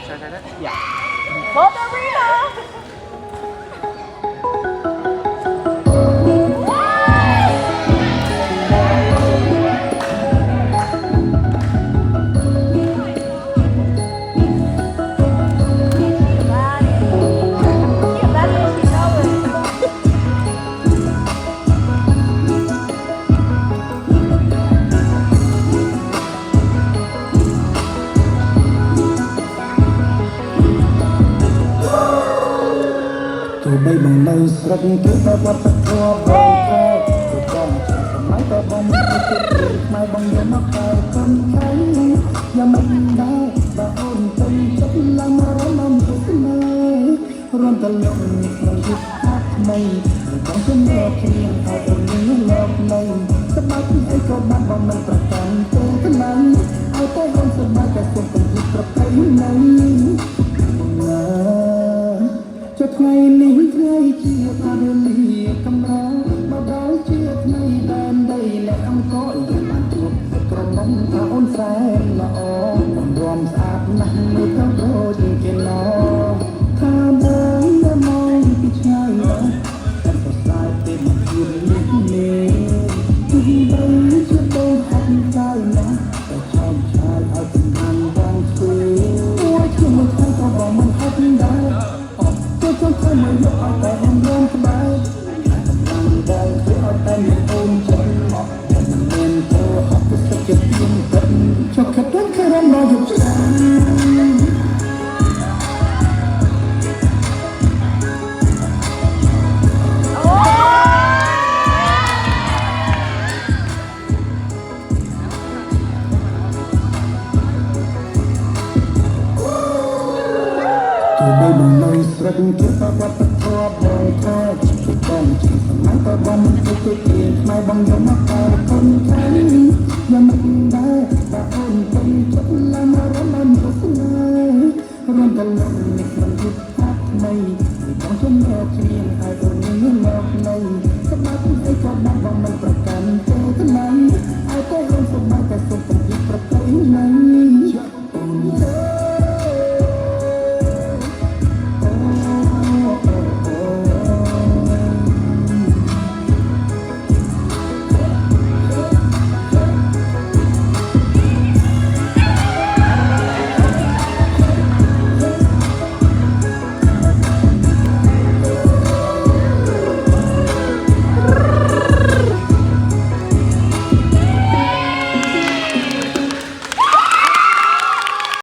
Yeah. Ballerina! ទោះបីបងនៅស្រុកគេតែវត្តធម៌បងខែទៅបងសម័យតែបងមិនគិតពីខ្មែរបងយកមកកែកំខៃយ៉ាងមិនដែរបើអូនទៅចិត្តឡើងមករំលំទៅស្នេហ៍រំតលងក្នុងយុគថ្មីបងជំនឿគ្នាហើយអូននឹងលោកនៅសប្បាយពីអីក៏បានបងមិនប្រកាន់ទៅថ្មីឲ្យតែអូនសប្បាយតែសុខទៅប្រកៃនៅចុះថ្ងៃនេះថ្ងៃជាអារលីកំរមកដល់ជាថ្ងៃដែនដីអ្នកអង្គរយ៉ាងបានជួបក្រុមបងថាអូនសែនល្អបំរំស្អាតណាស់មើលទៅដូចគេណថាបងដែលមកពីឆ្ងាយណាស់តែប្រសើរទេមកជួបនេះគឺបីជាបងហាត់ใจណាស់តែឆោមឆាយឲ្យសំខាន់បងធ្វើមួយខ្ញុំថ្ងៃក៏បងមិនហាត់ដែរចង់ធ្វើមកយកឲ្យតែអូនរួមក្បែរកម្លាំងដែលធ្វើឲ្យតែមានអូនចិត្តមកតែមិនមានទៅអត់ទៅចិត្តជាទៀងទឹកចុះខិតដល់ខរំដល់យប់ស្អាតទោះបីបងនៅស្រុកគេក៏វត្តធម៌បងខែបងជាសម័យតែបងមិនគិតពីខ្មែរបងយកមកកែគុណខៃយ៉ាងមិនដែរបើអូនទៅចិត្តឡើងមករំលំទៅ